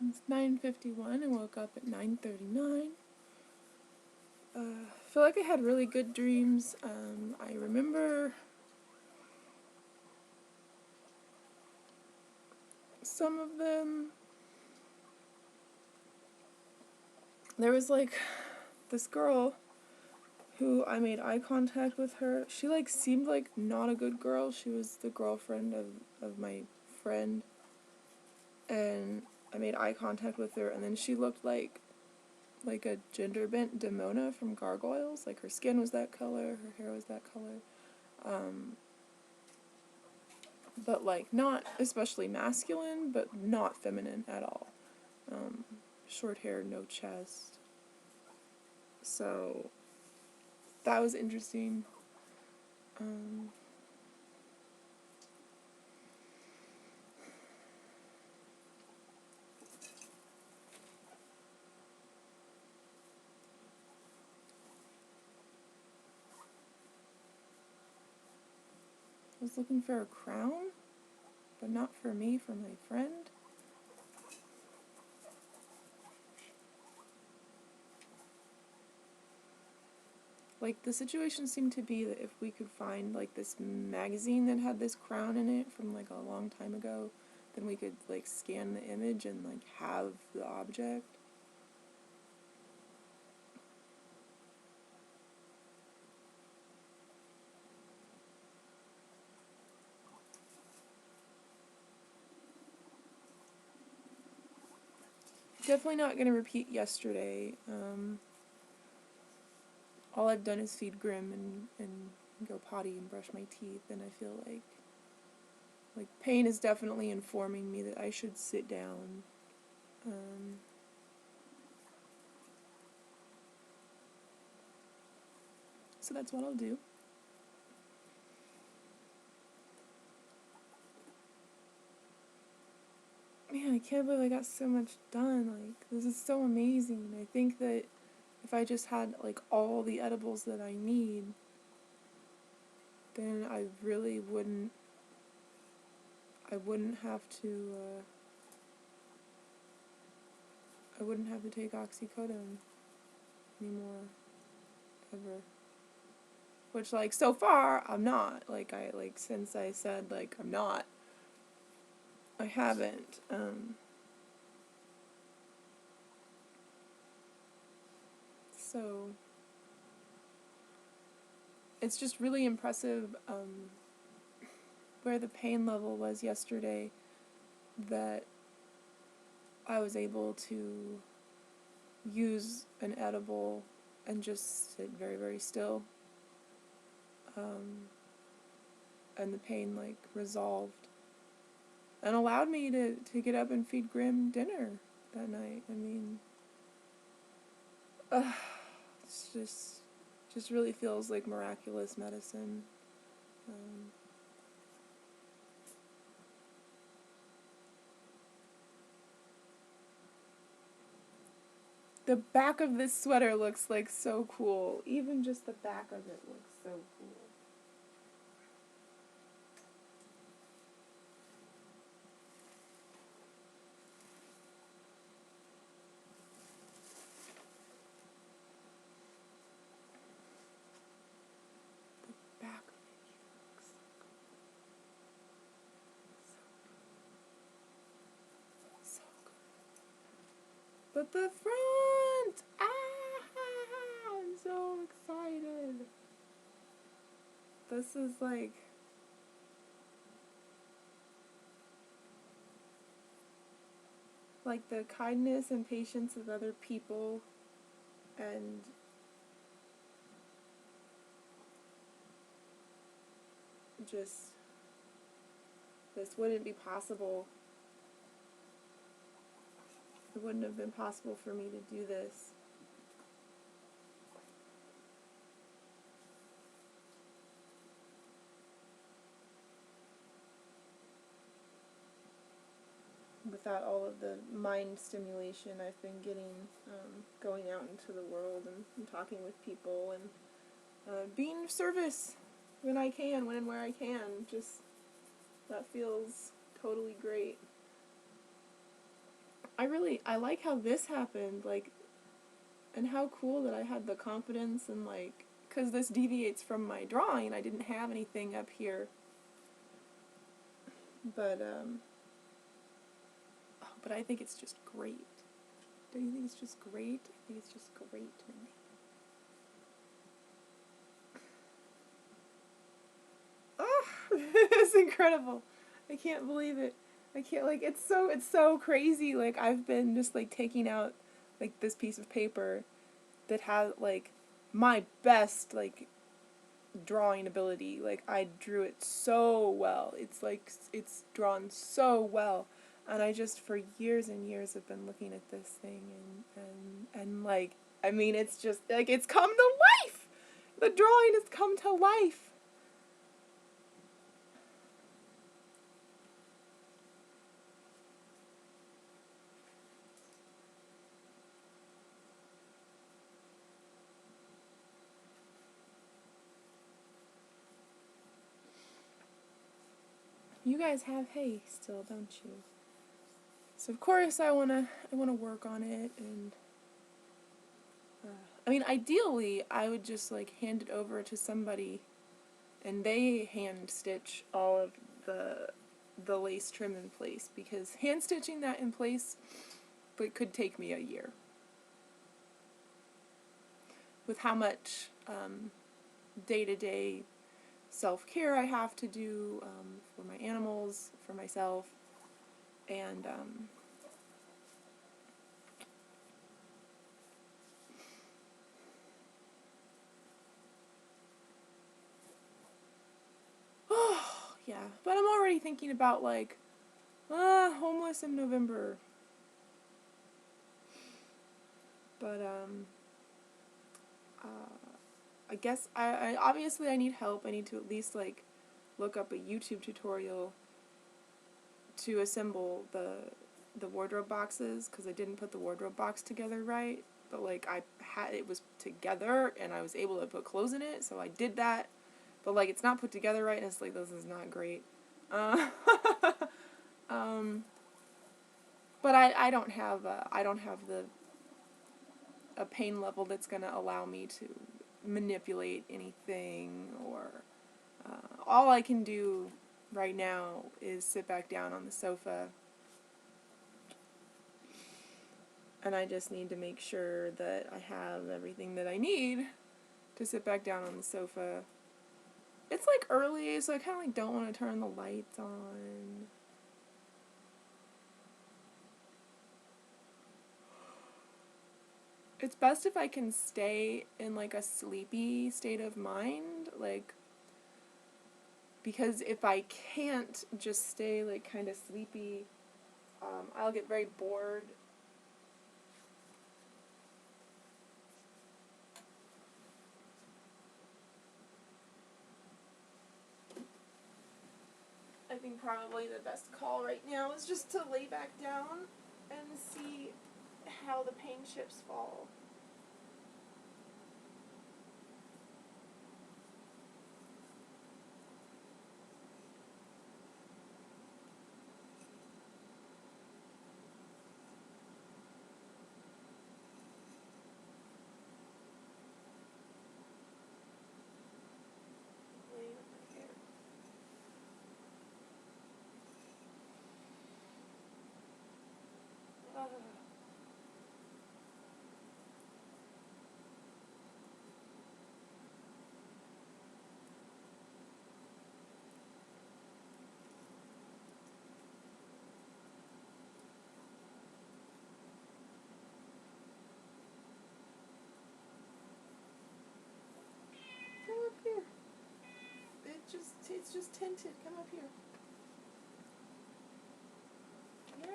It's 9:51. I woke up at 9:39. I feel like I had really good dreams. I remember some of them. There was like this girl who I made eye contact with her. She like seemed like not a good girl. She was the girlfriend of my friend. And I made eye contact with her, and then she looked like a gender bent Demona from Gargoyles. Like her skin was that color, her hair was that color. But like not especially masculine, but not feminine at all. Short hair, no chest. So that was interesting. I was looking for a crown, but not for me, for my friend. Like, the situation seemed to be that if we could find, like, this magazine that had this crown in it from, like, a long time ago, then we could, like, scan the image and, like, have the object. Definitely not going to repeat yesterday. All I've done is feed Grim and go potty and brush my teeth, and I feel like pain is definitely informing me that I should sit down. So that's what I'll do. Man, I can't believe I got so much done. Like, this is so amazing. I think that if I just had, like, all the edibles that I need, then I really wouldn't have to, I wouldn't have to take oxycodone anymore, ever. Which, like, so far, I'm not. Like, since I said, like, I'm not, I haven't. So, it's just really impressive, where the pain level was yesterday, that I was able to use an edible and just sit very, very still. And the pain, like, resolved. And allowed me to get up and feed Grim dinner that night. I mean, it's just really feels like miraculous medicine. The back of this sweater looks like so cool. Even just the back of it looks so cool. The back of it looks so good. But the front! I'm so excited. This is like the kindness and patience of other people, and just, this wouldn't be possible. It wouldn't have been possible for me to do this without all of the mind stimulation I've been getting, going out into the world and talking with people and being of service when I can, when and where I can. Just, that feels totally great. I like how this happened, like, and how cool that I had the confidence and, like, because this deviates from my drawing. I didn't have anything up here. But I think it's just great. Don't you think it's just great? I think it's just great, Mindy. Oh, it's incredible. I can't believe it. I can't, like, it's so crazy. Like, I've been just, like, taking out, like, this piece of paper that has, like, my best, like, drawing ability. Like, I drew it so well. It's, like, it's drawn so well. And I just, for years and years, have been looking at this thing and like, I mean, it's just, like, it's come to life! The drawing has come to life! You guys have hay still, don't you? So of course I wanna work on it, and I mean, ideally I would just, like, hand it over to somebody and they hand stitch all of the lace trim in place, because hand stitching that in place, but could take me a year. With how much day-to-day self-care I have to do for my animals, for myself, and yeah. But I'm already thinking about, like, homeless in November. But I guess I obviously I need help. I need to at least, like, look up a YouTube tutorial to assemble the wardrobe boxes, because I didn't put the wardrobe box together right. But, like, it was together and I was able to put clothes in it, so I did that. But, like, it's not put together right, and it's like, this is not great. But I don't have a pain level that's gonna allow me to manipulate anything, or all I can do right now is sit back down on the sofa, and I just need to make sure that I have everything that I need to sit back down on the sofa. It's, like, early, so I kind of, like, don't want to turn the lights on. It's best if I can stay in, like, a sleepy state of mind, like, because if I can't just stay, like, kind of sleepy, I'll get very bored. I think probably the best call right now is just to lay back down and see how the paint chips fall. Come up here. It's just tinted. Come up here. Yeah.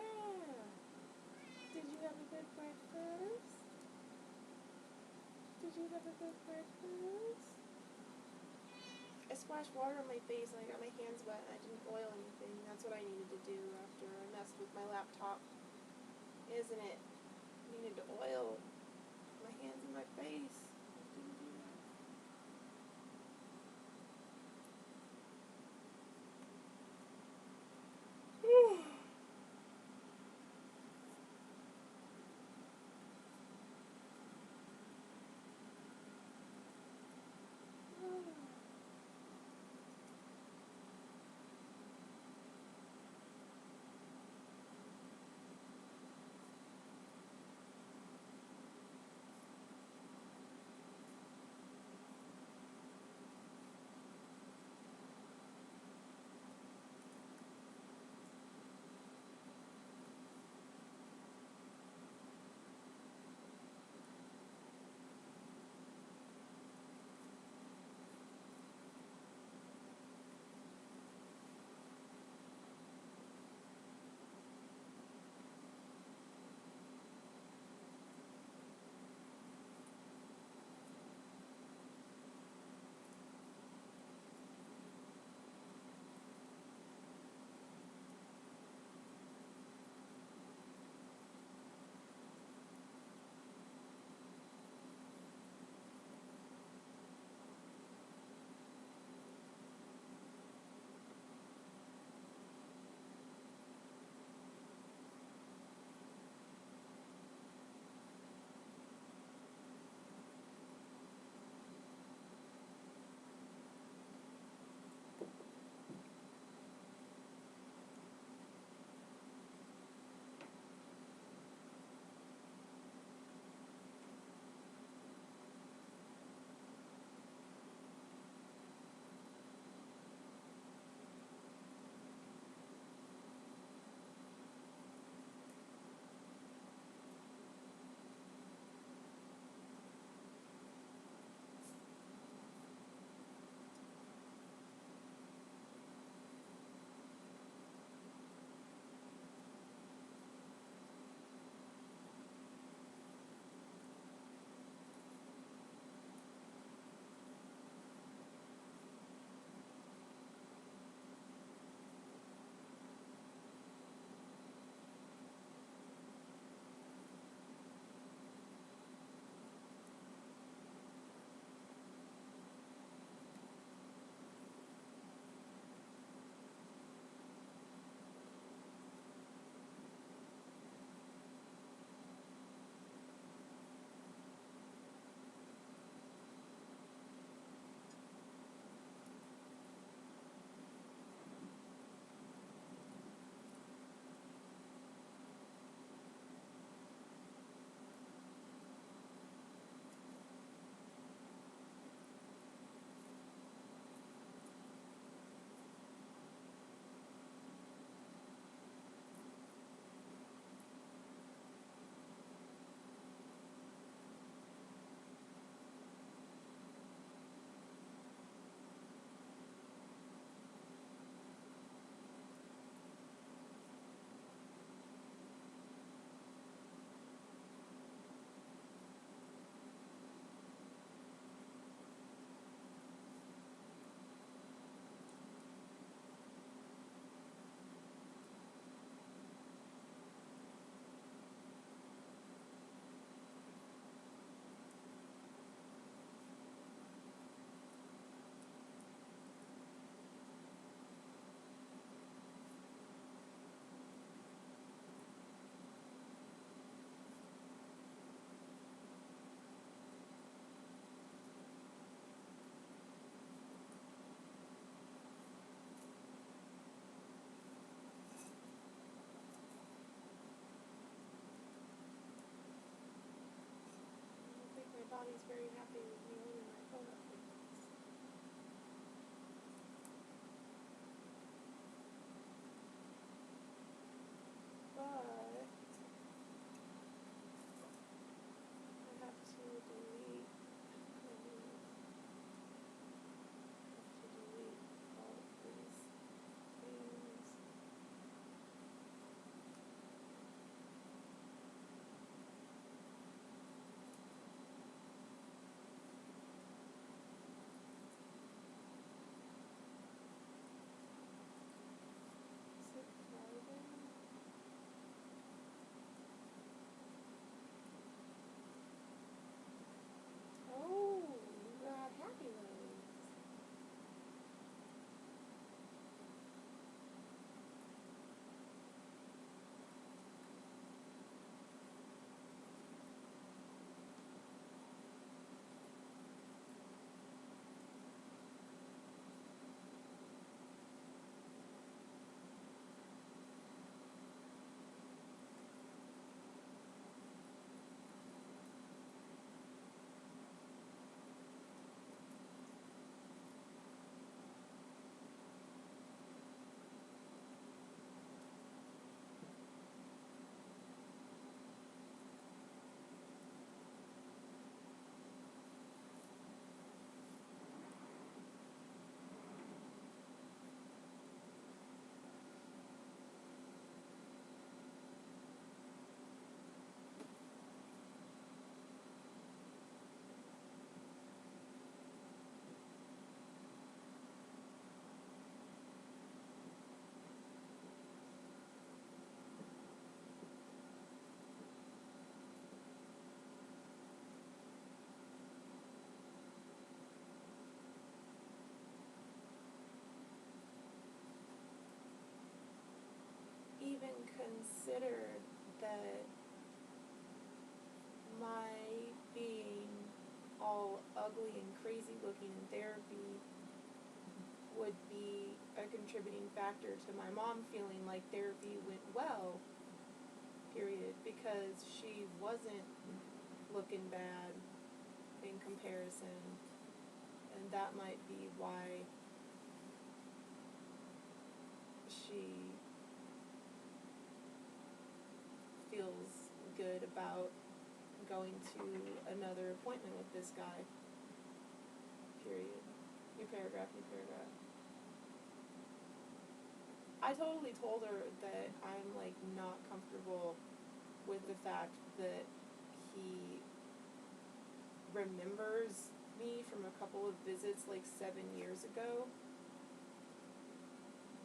Did you have a good breakfast? Did you have a good breakfast? I splashed water on my face and I got my hands wet and I didn't oil anything. That's what I needed to do after I messed with my laptop. Isn't it? I needed to oil my hands and my face. I didn't do that. ugly and crazy looking in therapy would be a contributing factor to my mom feeling like therapy went well, period, because she wasn't looking bad in comparison, and that might be why she feels good about going to another appointment with this guy, period. New paragraph, new paragraph. I totally told her that I'm, like, not comfortable with the fact that he remembers me from a couple of visits, like, 7 years ago,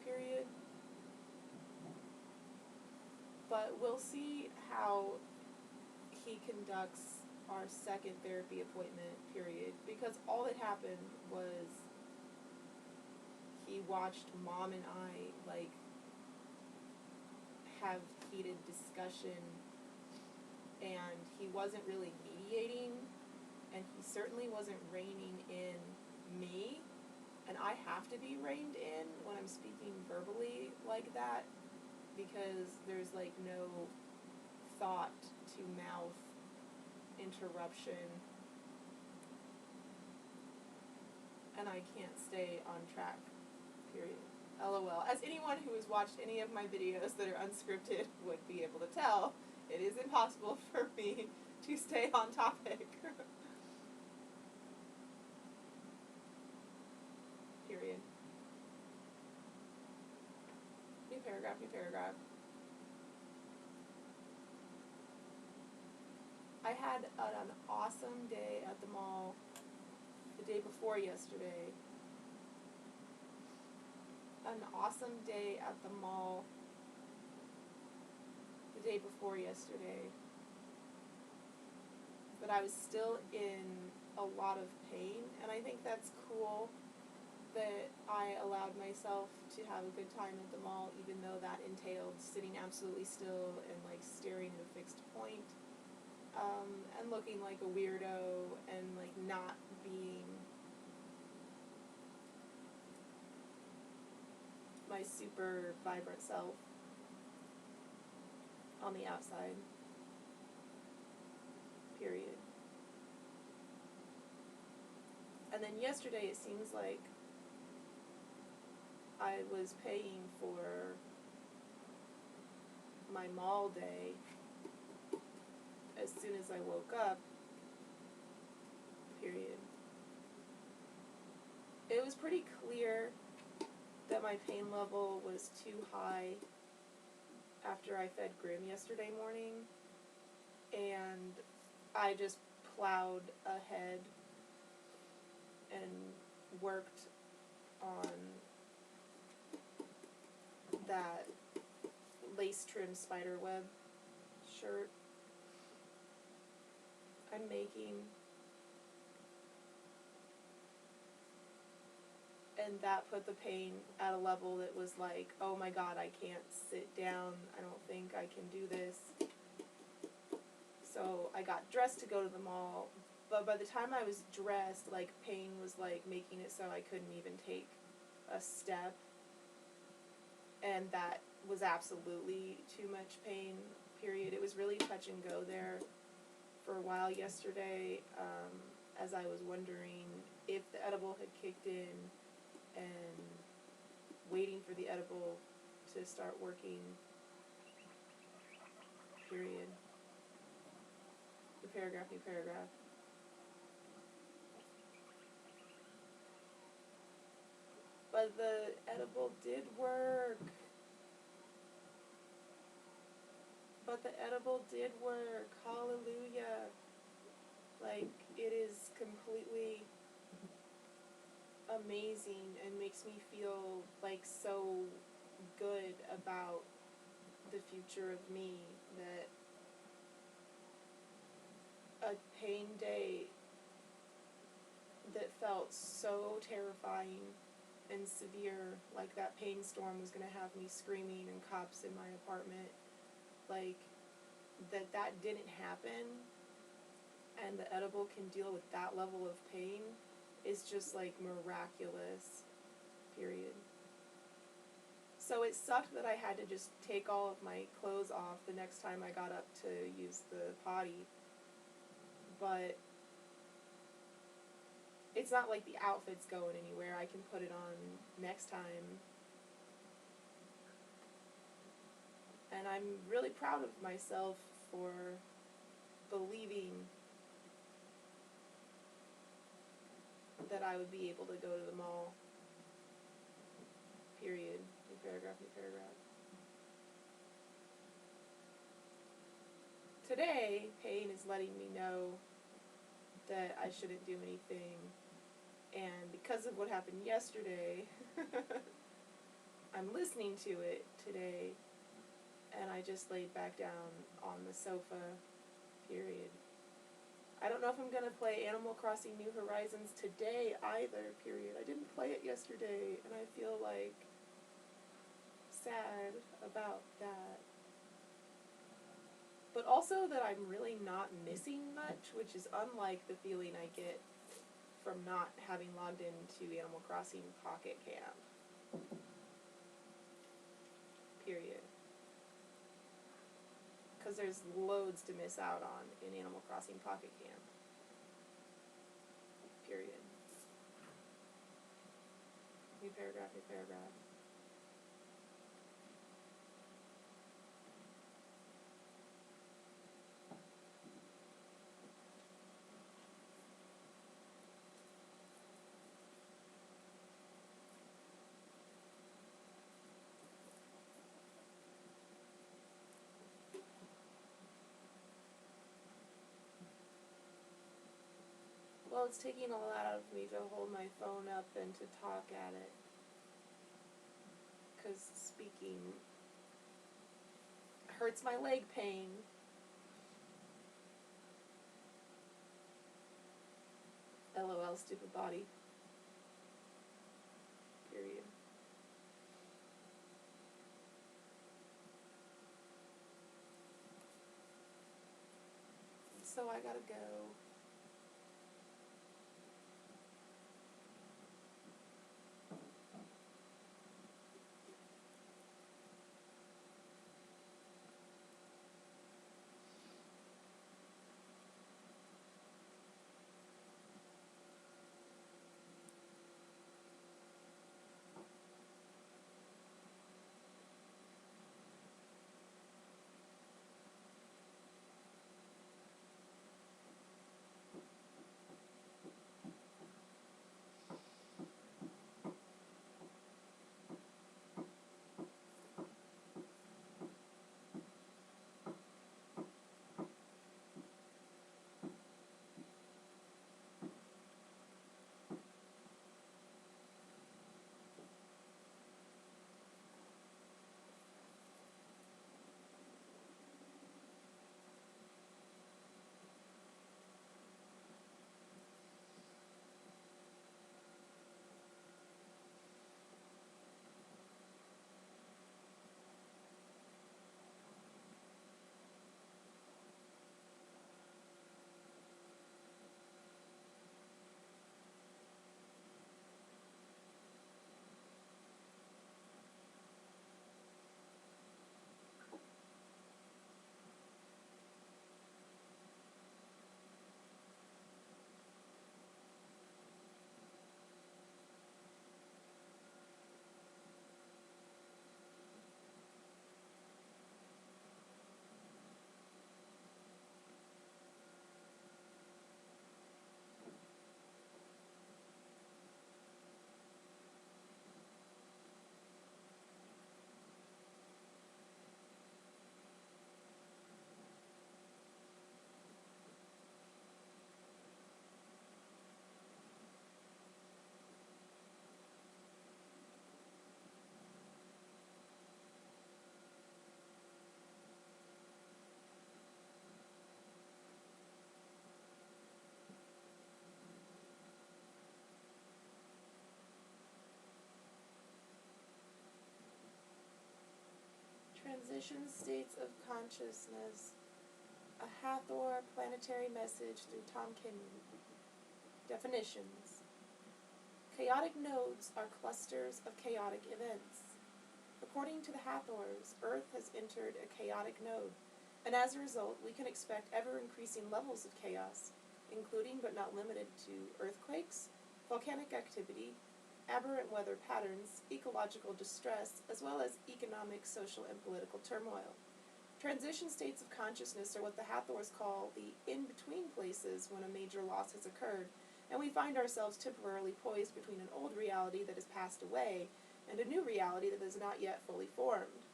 period. But we'll see how he conducts our second therapy appointment, period. Because all that happened was he watched Mom and I, like, have heated discussion, and he wasn't really mediating, and he certainly wasn't reining in me, and I have to be reined in when I'm speaking verbally like that, because there's, like, no thought to mouth interruption, and I can't stay on track, period. LOL. As anyone who has watched any of my videos that are unscripted would be able to tell, it is impossible for me to stay on topic. Period. New paragraph, new paragraph. I had an awesome day at the mall the day before yesterday. An awesome day at the mall the day before yesterday. But I was still in a lot of pain, and I think that's cool that I allowed myself to have a good time at the mall, even though that entailed sitting absolutely still and, like, staring at a fixed point, and looking like a weirdo and, like, not being my super vibrant self on the outside, period. And then yesterday it seems like I was paying for my mall day as soon as I woke up, period. It was pretty clear that my pain level was too high after I fed Grim yesterday morning, and I just plowed ahead and worked on that lace trim spiderweb shirt I'm making, and that put the pain at a level that was like, oh my god, I can't sit down, I don't think I can do this. So I got dressed to go to the mall, but by the time I was dressed, like, pain was, like, making it so I couldn't even take a step, and that was absolutely too much pain, period. It was really touch and go there for a while yesterday, as I was wondering if the edible had kicked in, and waiting for the edible to start working, period. New paragraph, new paragraph. But the edible did work. But the edible did work. Hallelujah. Like, it is completely amazing and makes me feel, like, so good about the future of me that a pain day that felt so terrifying and severe, like that pain storm was going to have me screaming and cops in my apartment, like, that didn't happen, and the edible can deal with that level of pain is just like miraculous, period. So it sucked that I had to just take all of my clothes off the next time I got up to use the potty, but it's not like the outfit's going anywhere. I can put it on next time. And I'm really proud of myself for believing that I would be able to go to the mall. Period. New paragraph, new paragraph. Today, pain is letting me know that I shouldn't do anything. And because of what happened yesterday, I'm listening to it today. And I just laid back down on the sofa. Period. I don't know if I'm going to play Animal Crossing New Horizons today either, period. I didn't play it yesterday, and I feel, like, sad about that. But also that I'm really not missing much, which is unlike the feeling I get from not having logged into Animal Crossing Pocket Camp. Period. Because there's loads to miss out on in Animal Crossing Pocket Camp. Period. New paragraph, new paragraph. Well, it's taking a lot out of me to hold my phone up and to talk at it. Because speaking hurts my leg pain. LOL, stupid body. Period. So I gotta go. Transition states of consciousness. A Hathor Planetary Message through Tom Kenyon. Definitions. Chaotic nodes are clusters of chaotic events. According to the Hathors, Earth has entered a chaotic node, and as a result, we can expect ever-increasing levels of chaos, including but not limited to earthquakes, volcanic activity, aberrant weather patterns, ecological distress, as well as economic, social, and political turmoil. Transition states of consciousness are what the Hathors call the in-between places when a major loss has occurred, and we find ourselves temporarily poised between an old reality that has passed away and a new reality that is not yet fully formed.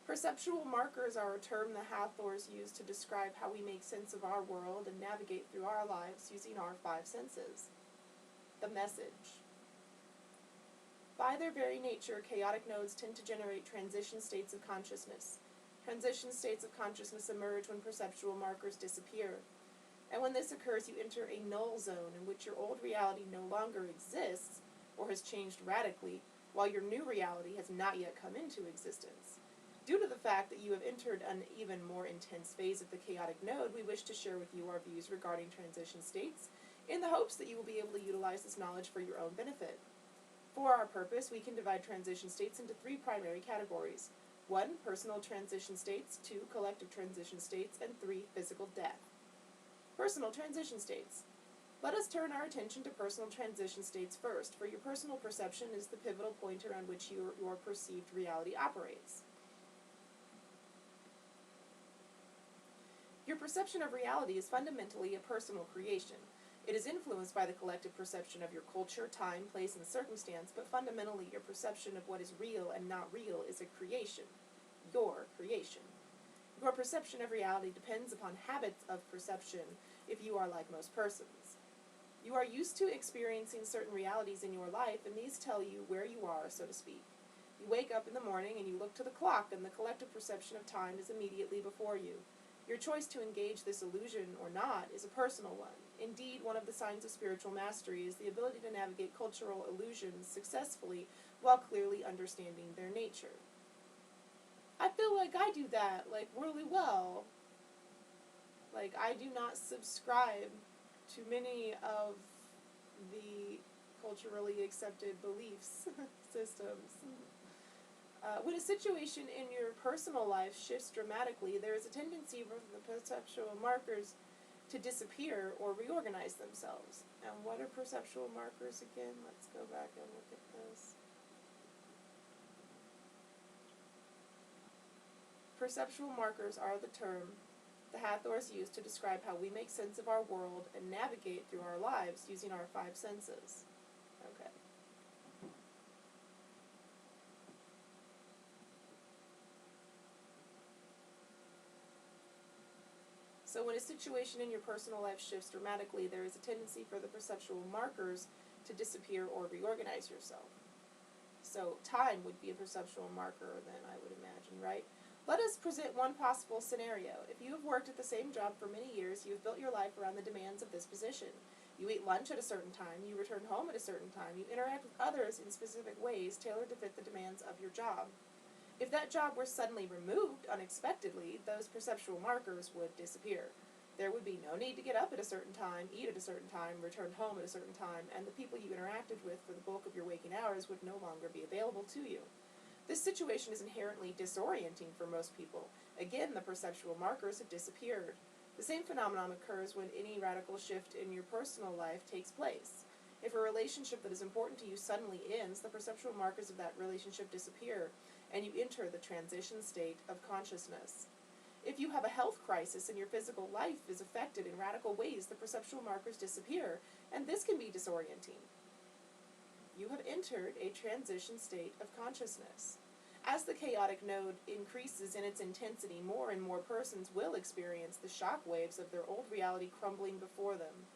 Perceptual markers are a term the Hathors use to describe how we make sense of our world and navigate through our lives using our five senses. The message. By their very nature, chaotic nodes tend to generate transition states of consciousness. Transition states of consciousness emerge when perceptual markers disappear. And when this occurs, you enter a null zone in which your old reality no longer exists or has changed radically, while your new reality has not yet come into existence. Due to the fact that you have entered an even more intense phase of the chaotic node, we wish to share with you our views regarding transition states in the hopes that you will be able to utilize this knowledge for your own benefit. For our purpose, we can divide transition states into three primary categories. 1. Personal transition states, 2. Collective transition states, and 3. Physical death. Personal transition states. Let us turn our attention to personal transition states first, for your personal perception is the pivotal point around which your perceived reality operates. Your perception of reality is fundamentally a personal creation. It is influenced by the collective perception of your culture, time, place, and circumstance, but fundamentally your perception of what is real and not real is a creation. Your creation. Your perception of reality depends upon habits of perception if you are like most persons. You are used to experiencing certain realities in your life, and these tell you where you are, so to speak. You wake up in the morning and you look to the clock, and the collective perception of time is immediately before you. Your choice to engage this illusion or not is a personal one. Indeed, one of the signs of spiritual mastery is the ability to navigate cultural illusions successfully while clearly understanding their nature. I feel like I do that, really well. I do not subscribe to many of the culturally accepted beliefs systems. When a situation in your personal life shifts dramatically, there is a tendency for the perceptual markers to disappear or reorganize themselves. And what are perceptual markers again? Let's go back and look at this. Perceptual markers are the term the Hathors use to describe how we make sense of our world and navigate through our lives using our five senses. Okay. So when a situation in your personal life shifts dramatically, there is a tendency for the perceptual markers to disappear or reorganize yourself. So time would be a perceptual marker then, I would imagine, right? Let us present one possible scenario. If you have worked at the same job for many years, you have built your life around the demands of this position. You eat lunch at a certain time, you return home at a certain time, you interact with others in specific ways tailored to fit the demands of your job. If that job were suddenly removed unexpectedly, those perceptual markers would disappear. There would be no need to get up at a certain time, eat at a certain time, return home at a certain time, and the people you interacted with for the bulk of your waking hours would no longer be available to you. This situation is inherently disorienting for most people. Again, the perceptual markers have disappeared. The same phenomenon occurs when any radical shift in your personal life takes place. If a relationship that is important to you suddenly ends, the perceptual markers of that relationship disappear, and you enter the transition state of consciousness. If you have a health crisis and your physical life is affected in radical ways, the perceptual markers disappear, and this can be disorienting. You have entered a transition state of consciousness. As the chaotic node increases in its intensity, more and more persons will experience the shock waves of their old reality crumbling before them.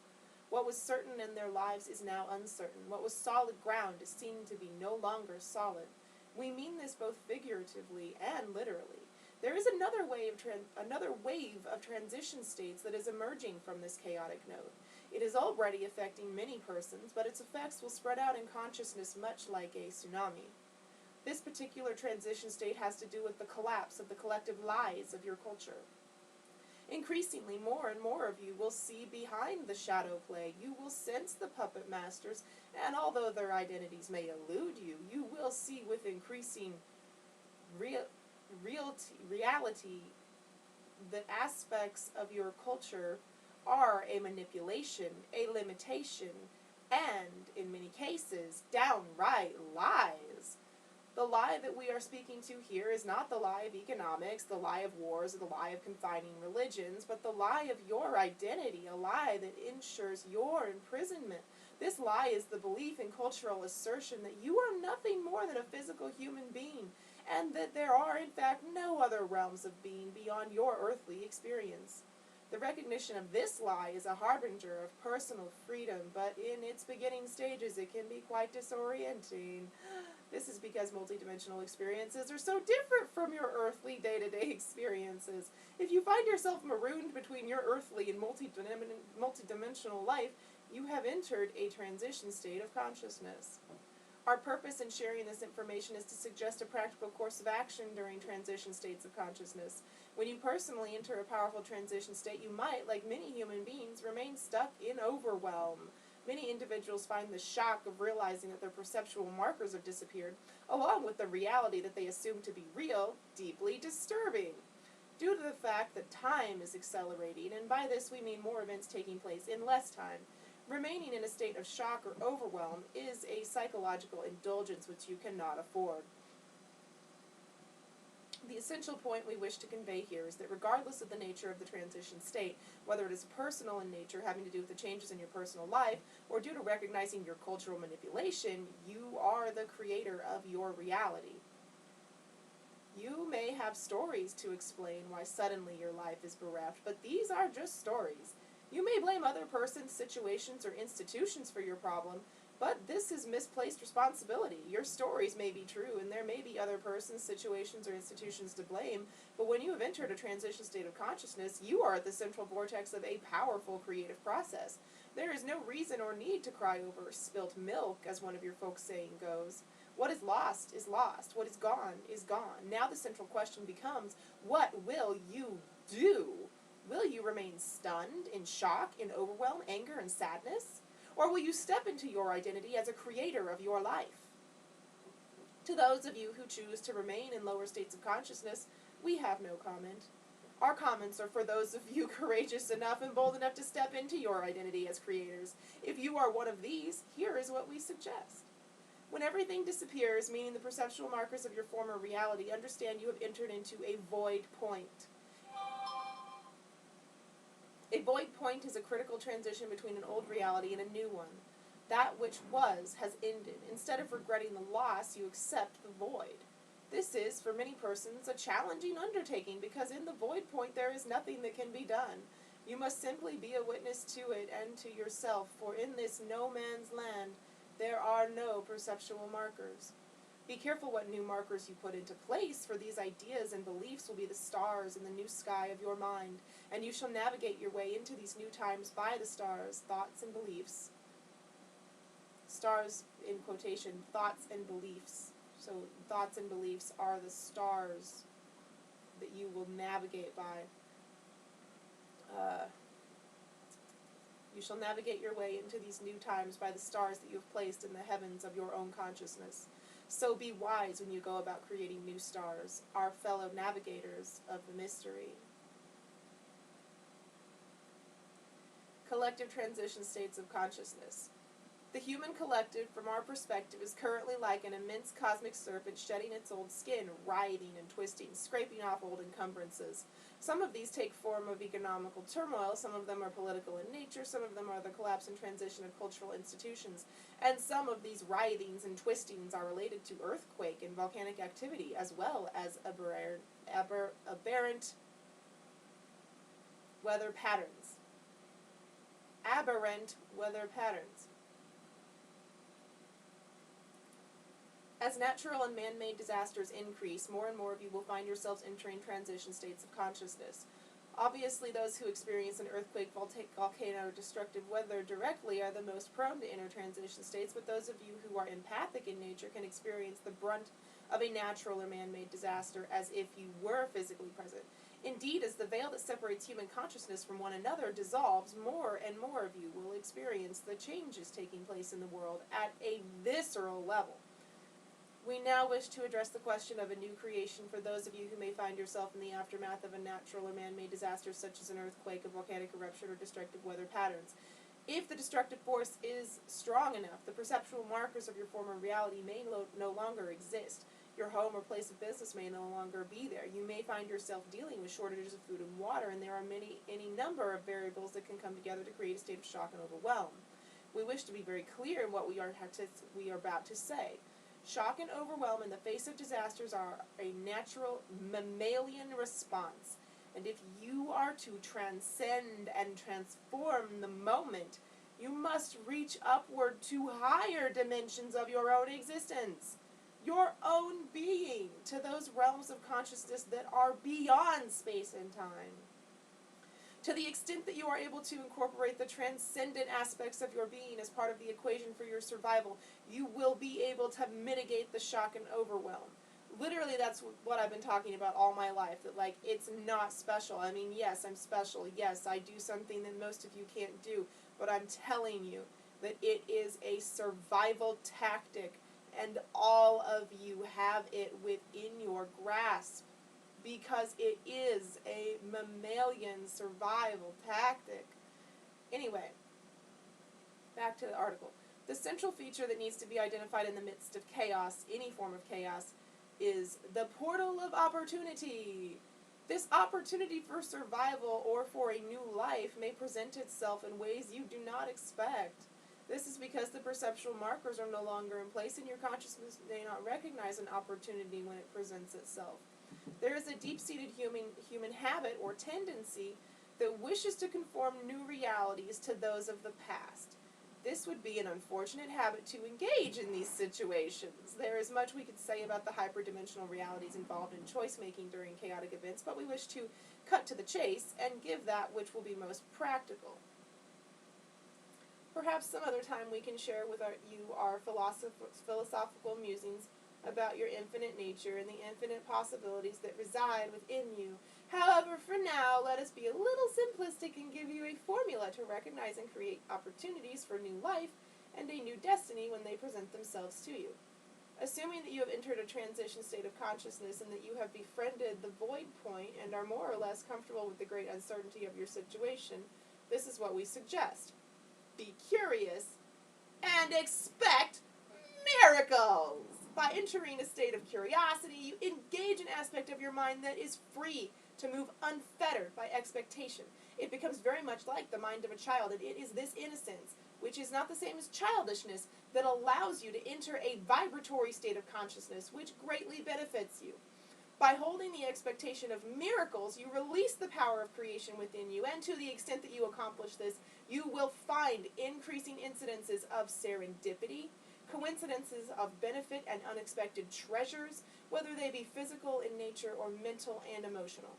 What was certain in their lives is now uncertain. What was solid ground is seen to be no longer solid. We mean this both figuratively and literally. There is another wave of transition states that is emerging from this chaotic node. It is already affecting many persons, but its effects will spread out in consciousness much like a tsunami. This particular transition state has to do with the collapse of the collective lies of your culture. Increasingly, more and more of you will see behind the shadow play. You will sense the puppet masters, and although their identities may elude you, you will see with increasing reality that aspects of your culture are a manipulation, a limitation, and, in many cases, downright lies. The lie that we are speaking to here is not the lie of economics, the lie of wars, or the lie of confining religions, but the lie of your identity, a lie that ensures your imprisonment. This lie is the belief in cultural assertion that you are nothing more than a physical human being, and that there are, in fact, no other realms of being beyond your earthly experience. The recognition of this lie is a harbinger of personal freedom, but in its beginning stages it can be quite disorienting. This is because multidimensional experiences are so different from your earthly day-to-day experiences. If you find yourself marooned between your earthly and multidimensional life, you have entered a transition state of consciousness. Our purpose in sharing this information is to suggest a practical course of action during transition states of consciousness. When you personally enter a powerful transition state, you might, like many human beings, remain stuck in overwhelm. Many individuals find the shock of realizing that their perceptual markers have disappeared, along with the reality that they assume to be real, deeply disturbing. Due to the fact that time is accelerating, and by this we mean more events taking place in less time, remaining in a state of shock or overwhelm is a psychological indulgence which you cannot afford. The essential point we wish to convey here is that regardless of the nature of the transition state, whether it is personal in nature, having to do with the changes in your personal life, or due to recognizing your cultural manipulation, you are the creator of your reality. You may have stories to explain why suddenly your life is bereft, but these are just stories. You may blame other persons, situations, or institutions for your problem, but this is misplaced responsibility. Your stories may be true, and there may be other persons, situations, or institutions to blame, but when you have entered a transition state of consciousness, you are at the central vortex of a powerful creative process. There is no reason or need to cry over spilt milk, as one of your folks' saying goes. What is lost is lost. What is gone is gone. Now the central question becomes, what will you do? Will you remain stunned, in shock, in overwhelm, anger, and sadness? Or will you step into your identity as a creator of your life? To those of you who choose to remain in lower states of consciousness, we have no comment. Our comments are for those of you courageous enough and bold enough to step into your identity as creators. If you are one of these, here is what we suggest. When everything disappears, meaning the perceptual markers of your former reality, understand you have entered into a void point. A void point is a critical transition between an old reality and a new one. That which was has ended. Instead of regretting the loss, you accept the void. This is, for many persons, a challenging undertaking because in the void point there is nothing that can be done. You must simply be a witness to it and to yourself, for in this no man's land there are no perceptual markers. Be careful what new markers you put into place, for these ideas and beliefs will be the stars in the new sky of your mind, and you shall navigate your way into these new times by the stars, thoughts and beliefs. Stars, in quotation, thoughts and beliefs. So thoughts and beliefs are the stars that you will navigate by. You shall navigate your way into these new times by the stars that you have placed in the heavens of your own consciousness. So be wise when you go about creating new stars, our fellow navigators of the mystery. Collective transition states of consciousness. The human collective, from our perspective, is currently like an immense cosmic serpent shedding its old skin, writhing and twisting, scraping off old encumbrances. Some of these take form of economical turmoil, some of them are political in nature, some of them are the collapse and transition of cultural institutions, and some of these writhings and twistings are related to earthquake and volcanic activity, as well as aberrant weather patterns. Aberrant weather patterns. As natural and man-made disasters increase, more and more of you will find yourselves entering transition states of consciousness. Obviously, those who experience an earthquake, volcano, or destructive weather directly are the most prone to enter transition states, but those of you who are empathic in nature can experience the brunt of a natural or man-made disaster as if you were physically present. Indeed, as the veil that separates human consciousness from one another dissolves, more and more of you will experience the changes taking place in the world at a visceral level. We now wish to address the question of a new creation for those of you who may find yourself in the aftermath of a natural or man-made disaster such as an earthquake, a volcanic eruption, or destructive weather patterns. If the destructive force is strong enough, the perceptual markers of your former reality may no longer exist. Your home or place of business may no longer be there. You may find yourself dealing with shortages of food and water, and there are any number of variables that can come together to create a state of shock and overwhelm. We wish to be very clear in what we are about to say. Shock and overwhelm in the face of disasters are a natural mammalian response. And if you are to transcend and transform the moment, you must reach upward to higher dimensions of your own existence, your own being, to those realms of consciousness that are beyond space and time. To the extent that you are able to incorporate the transcendent aspects of your being as part of the equation for your survival, you will be able to mitigate the shock and overwhelm. Literally, that's what I've been talking about all my life, that, like, it's not special. I mean, yes, I'm special. Yes, I do something that most of you can't do. But I'm telling you that it is a survival tactic, and all of you have it within your grasp, because it is a mammalian survival tactic. Anyway, back to the article. The central feature that needs to be identified in the midst of chaos, any form of chaos, is the portal of opportunity. This opportunity for survival or for a new life may present itself in ways you do not expect. This is because the perceptual markers are no longer in place, and your consciousness may not recognize an opportunity when it presents itself. There is a deep-seated human habit or tendency that wishes to conform new realities to those of the past. This would be an unfortunate habit to engage in these situations. There is much we could say about the hyperdimensional realities involved in choice-making during chaotic events, but we wish to cut to the chase and give that which will be most practical. Perhaps some other time we can share with you our philosophical musings about your infinite nature and the infinite possibilities that reside within you. However, for now, let us be a little simplistic and give you a formula to recognize and create opportunities for new life and a new destiny when they present themselves to you. Assuming that you have entered a transition state of consciousness and that you have befriended the void point and are more or less comfortable with the great uncertainty of your situation, this is what we suggest. Be curious and expect miracles. By entering a state of curiosity, you engage an aspect of your mind that is free to move unfettered by expectation. It becomes very much like the mind of a child, and it is this innocence, which is not the same as childishness, that allows you to enter a vibratory state of consciousness, which greatly benefits you. By holding the expectation of miracles, you release the power of creation within you, and to the extent that you accomplish this, you will find increasing incidences of serendipity, coincidences of benefit and unexpected treasures, whether they be physical in nature or mental and emotional.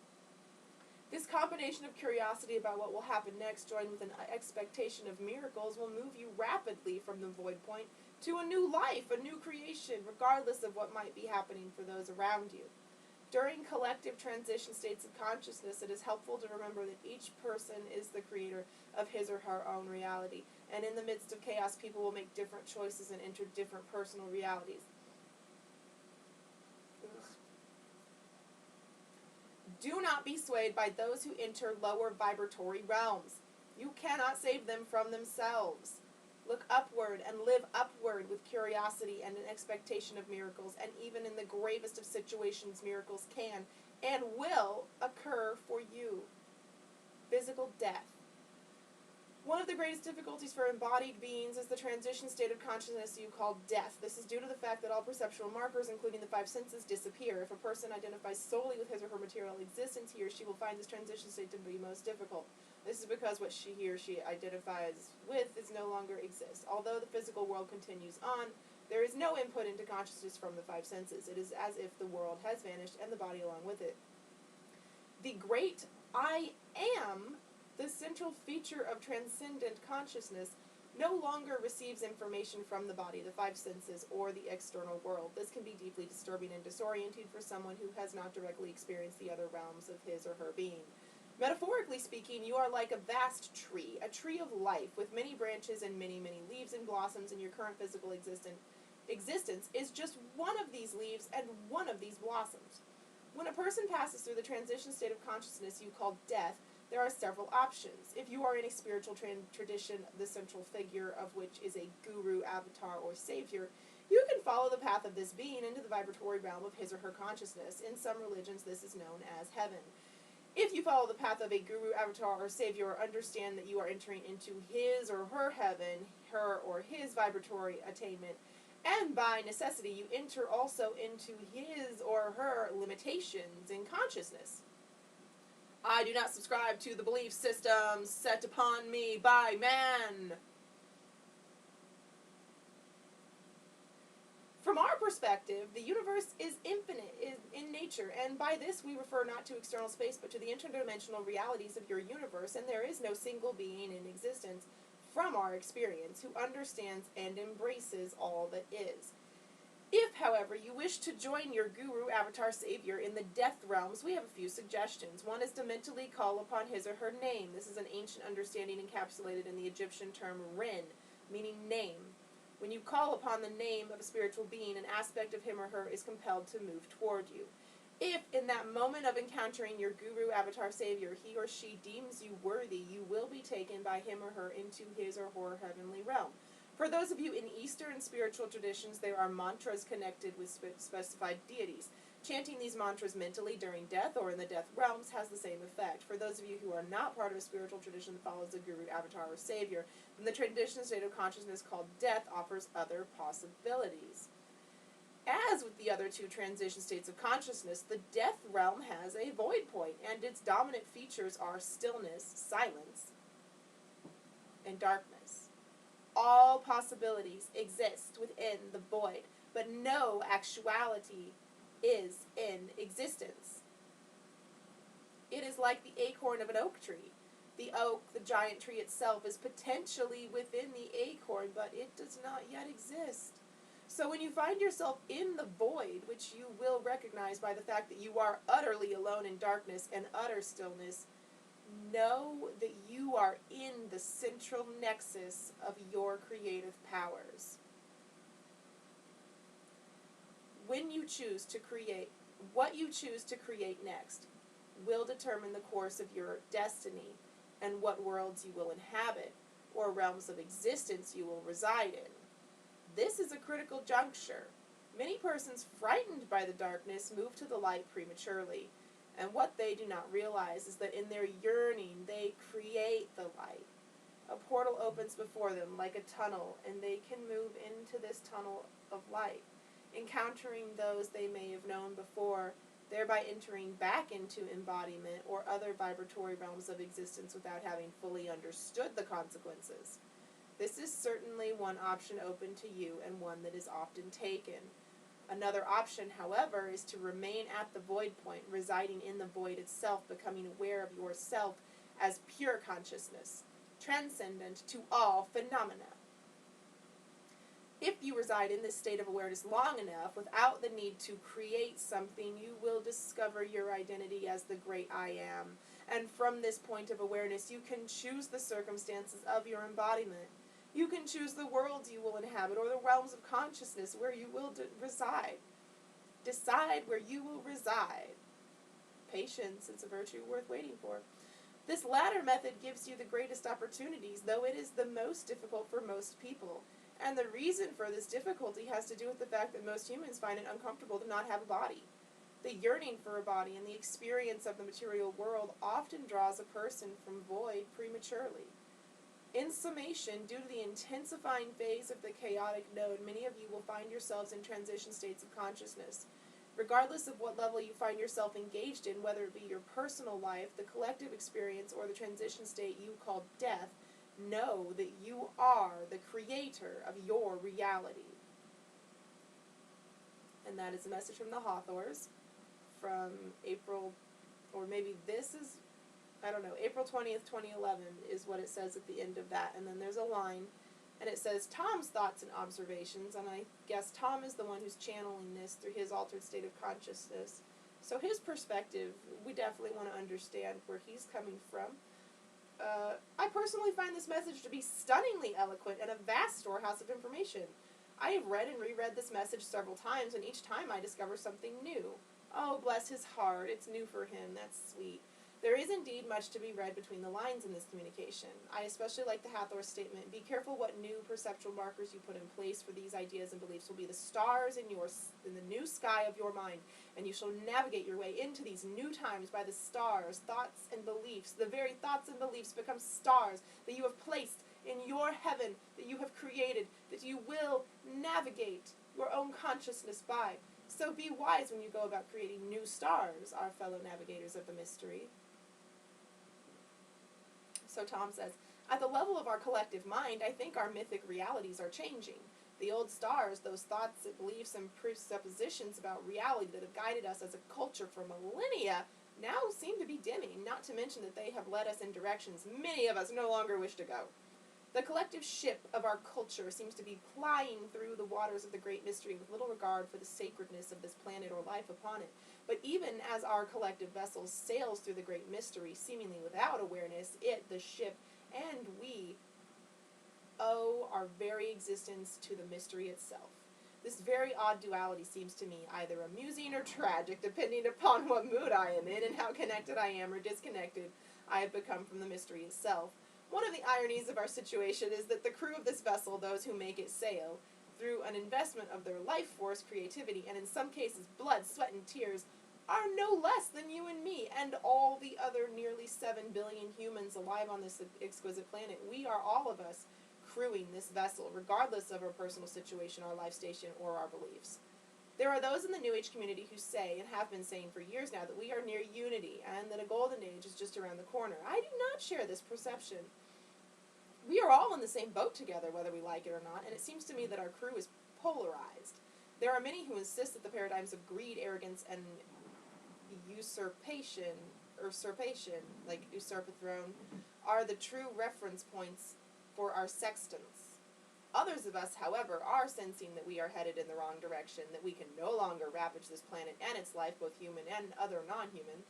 This combination of curiosity about what will happen next, joined with an expectation of miracles, will move you rapidly from the void point to a new life, a new creation, regardless of what might be happening for those around you. During collective transition states of consciousness, it is helpful to remember that each person is the creator of his or her own reality, and in the midst of chaos, people will make different choices and enter different personal realities. Do not be swayed by those who enter lower vibratory realms. You cannot save them from themselves. Look upward and live upward with curiosity and an expectation of miracles, and even in the gravest of situations, miracles can and will occur for you. Physical death. One of the greatest difficulties for embodied beings is the transition state of consciousness you call death. This is due to the fact that all perceptual markers, including the five senses, disappear. If a person identifies solely with his or her material existence, he or she will find this transition state to be most difficult. This is because what he or she identifies with is no longer exists. Although the physical world continues on, there is no input into consciousness from the five senses. It is as if the world has vanished and the body along with it. The great I am, the central feature of transcendent consciousness, no longer receives information from the body, the five senses, or the external world. This can be deeply disturbing and disorienting for someone who has not directly experienced the other realms of his or her being. Metaphorically speaking, you are like a vast tree, a tree of life, with many branches and many, many leaves and blossoms, and your current physical existence is just one of these leaves and one of these blossoms. When a person passes through the transition state of consciousness you call death, there are several options. If you are in a spiritual tradition, the central figure of which is a guru, avatar, or savior, you can follow the path of this being into the vibratory realm of his or her consciousness. In some religions, this is known as heaven. If you follow the path of a guru, avatar, or savior, understand that you are entering into his or her heaven, her or his vibratory attainment, and by necessity, you enter also into his or her limitations in consciousness. I do not subscribe to the belief systems set upon me by man. From our perspective, the universe is infinite in nature, and by this we refer not to external space, but to the interdimensional realities of your universe, and there is no single being in existence from our experience who understands and embraces all that is. If, however, you wish to join your guru, avatar, savior in the death realms, we have a few suggestions. One is to mentally call upon his or her name. This is an ancient understanding encapsulated in the Egyptian term Ren, meaning name. When you call upon the name of a spiritual being, an aspect of him or her is compelled to move toward you. If, in that moment of encountering your guru, avatar, savior, he or she deems you worthy, you will be taken by him or her into his or her heavenly realm. For those of you in Eastern spiritual traditions, there are mantras connected with specified deities. Chanting these mantras mentally during death or in the death realms has the same effect. For those of you who are not part of a spiritual tradition that follows the guru, avatar, or savior, then the traditional state of consciousness called death offers other possibilities. As with the other two transition states of consciousness, the death realm has a void point, and its dominant features are stillness, silence, and darkness. All possibilities exist within the void, but no actuality is in existence. It is like the acorn of an oak tree. The oak, the giant tree itself, is potentially within the acorn, but it does not yet exist. So when you find yourself in the void, which you will recognize by the fact that you are utterly alone in darkness and utter stillness, know that you are in the central nexus of your creative powers. When you choose to create, what you choose to create next will determine the course of your destiny and what worlds you will inhabit or realms of existence you will reside in. This is a critical juncture. Many persons frightened by the darkness move to the light prematurely, and what they do not realize is that in their yearning they create the light. A portal opens before them like a tunnel, and they can move into this tunnel of light, encountering those they may have known before, thereby entering back into embodiment or other vibratory realms of existence without having fully understood the consequences. This is certainly one option open to you and one that is often taken. Another option, however, is to remain at the void point, residing in the void itself, becoming aware of yourself as pure consciousness, transcendent to all phenomena. If you reside in this state of awareness long enough, without the need to create something, you will discover your identity as the great I am. And from this point of awareness, you can choose the circumstances of your embodiment. You can choose the worlds you will inhabit or the realms of consciousness where you will reside. Decide where you will reside. Patience is a virtue worth waiting for. This latter method gives you the greatest opportunities, though it is the most difficult for most people. And the reason for this difficulty has to do with the fact that most humans find it uncomfortable to not have a body. The yearning for a body and the experience of the material world often draws a person from void prematurely. In summation, due to the intensifying phase of the chaotic node, many of you will find yourselves in transition states of consciousness. Regardless of what level you find yourself engaged in, whether it be your personal life, the collective experience, or the transition state you call death, know that you are the creator of your reality. And that is a message from the Hathors from April, or maybe this is, I don't know, April 20th, 2011 is what it says at the end of that. And then there's a line And it says Tom's thoughts and observations, and I guess Tom is the one who's channeling this through his altered state of consciousness. So his perspective, we definitely want to understand where he's coming from. I personally find this message to be stunningly eloquent and a vast storehouse of information. I have read and reread this message several times, and each time I discover something new. Oh, bless his heart, it's new for him, that's sweet. There is indeed much to be read between the lines in this communication. I especially like the Hathor statement, be careful what new perceptual markers you put in place, for these ideas and beliefs will be the stars in the new sky of your mind, and you shall navigate your way into these new times by the stars, thoughts and beliefs. The very thoughts and beliefs become stars that you have placed in your heaven, that you have created, that you will navigate your own consciousness by. So be wise when you go about creating new stars, our fellow navigators of the mystery. So Tom says, at the level of our collective mind, I think our mythic realities are changing. The old stars, those thoughts and beliefs and presuppositions about reality that have guided us as a culture for millennia, now seem to be dimming, not to mention that they have led us in directions many of us no longer wish to go. The collective ship of our culture seems to be plying through the waters of the great mystery with little regard for the sacredness of this planet or life upon it. But even as our collective vessel sails through the great mystery, seemingly without awareness, it, the ship, and we owe our very existence to the mystery itself. This very odd duality seems to me either amusing or tragic, depending upon what mood I am in and how connected I am or disconnected I have become from the mystery itself. One of the ironies of our situation is that the crew of this vessel, those who make it sail, through an investment of their life force, creativity, and in some cases blood, sweat, and tears, are no less than you and me and all the other nearly 7 billion humans alive on this exquisite planet. We are all of us crewing this vessel, regardless of our personal situation, our life station, or our beliefs. There are those in the New Age community who say, and have been saying for years now, that we are near unity and that a golden age is just around the corner. I do not share this perception. We are all in the same boat together, whether we like it or not, and it seems to me that our crew is polarized. There are many who insist that the paradigms of greed, arrogance, and usurpation, like usurp a throne, are the true reference points for our sextants. Others of us, however, are sensing that we are headed in the wrong direction, that we can no longer ravage this planet and its life, both human and other non-human.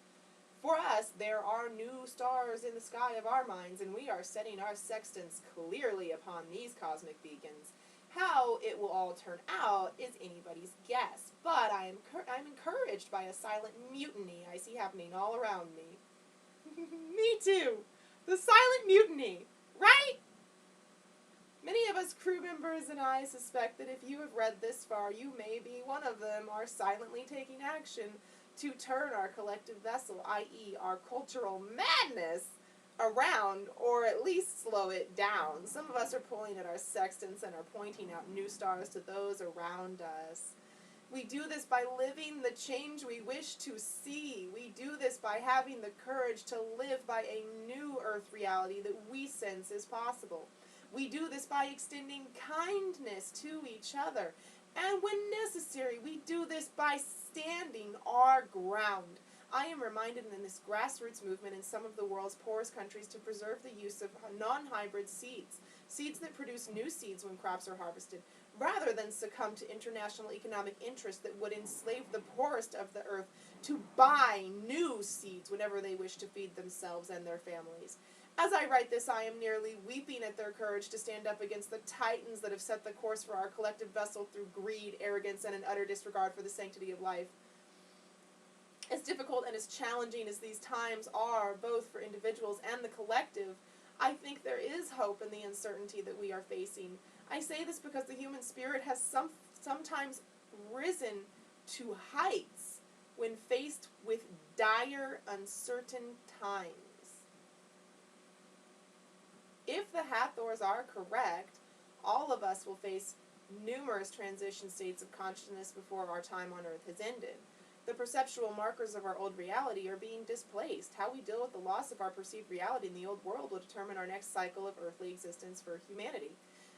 For us, there are new stars in the sky of our minds, and we are setting our sextants clearly upon these cosmic beacons. How it will all turn out is anybody's guess, but I'm encouraged by a silent mutiny I see happening all around me. Me too! The silent mutiny! Right? Many of us crew members and I suspect that if you have read this far, you may be one of them, are silently taking action to turn our collective vessel, i.e. our cultural madness, around, or at least slow it down. Some of us are pulling at our sextants and are pointing out new stars to those around us. We do this by living the change we wish to see. We do this by having the courage to live by a new earth reality that we sense is possible. We do this by extending kindness to each other. And when necessary, we do this by standing our ground. I am reminded in this grassroots movement in some of the world's poorest countries to preserve the use of non-hybrid seeds, seeds that produce new seeds when crops are harvested, rather than succumb to international economic interests that would enslave the poorest of the earth to buy new seeds whenever they wish to feed themselves and their families. As I write this, I am nearly weeping at their courage to stand up against the titans that have set the course for our collective vessel through greed, arrogance, and an utter disregard for the sanctity of life. As difficult and as challenging as these times are, both for individuals and the collective, I think there is hope in the uncertainty that we are facing. I say this because the human spirit has sometimes risen to heights when faced with dire, uncertain times. If the Hathors are correct, all of us will face numerous transition states of consciousness before our time on Earth has ended. The perceptual markers of our old reality are being displaced. How we deal with the loss of our perceived reality in the old world will determine our next cycle of earthly existence for humanity.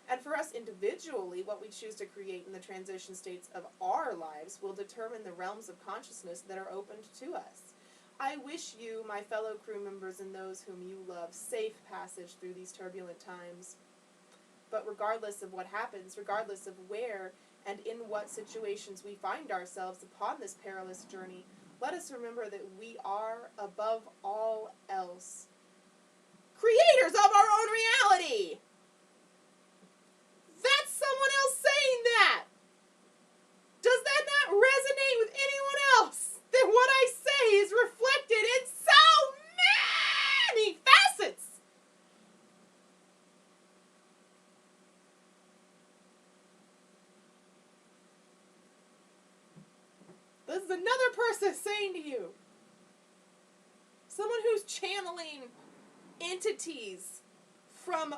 And for us individually, what we choose to create in the transition states of our lives will determine the realms of consciousness that are opened to us. I wish you, my fellow crew members, and those whom you love, safe passage through these turbulent times. But regardless of what happens, regardless of where and in what situations we find ourselves upon this perilous journey, let us remember that we are, above all else, creators of our own reality. That's someone else saying that. Does that not resonate with anyone else? That what I say is reflected in so many facets. This is another person saying to you. Someone who's channeling entities from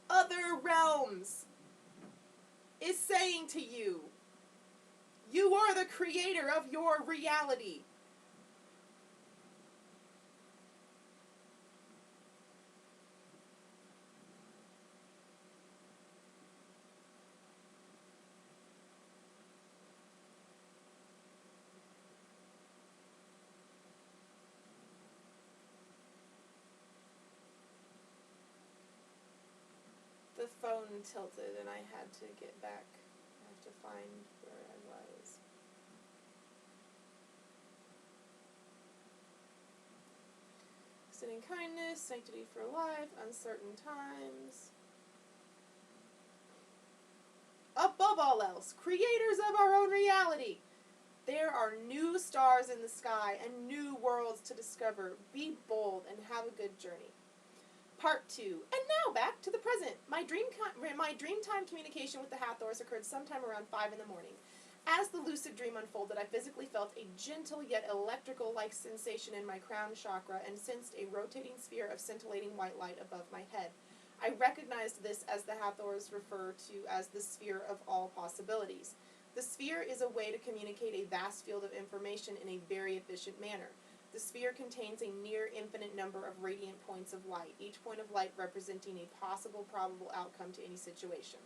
other realms is saying to you, you are the creator of your reality. The phone tilted and I had to get back. I have to find where I was. Extending kindness, sanctity for life, uncertain times. Above all else, creators of our own reality. There are new stars in the sky and new worlds to discover. Be bold and have a good journey. Part 2. And now back to the present. My dreamtime communication with the Hathors occurred sometime around 5 in the morning. As the lucid dream unfolded, I physically felt a gentle yet electrical-like sensation in my crown chakra and sensed a rotating sphere of scintillating white light above my head. I recognized this as the Hathors refer to as the sphere of all possibilities. The sphere is a way to communicate a vast field of information in a very efficient manner. The sphere contains a near infinite number of radiant points of light, each point of light representing a possible probable outcome to any situation.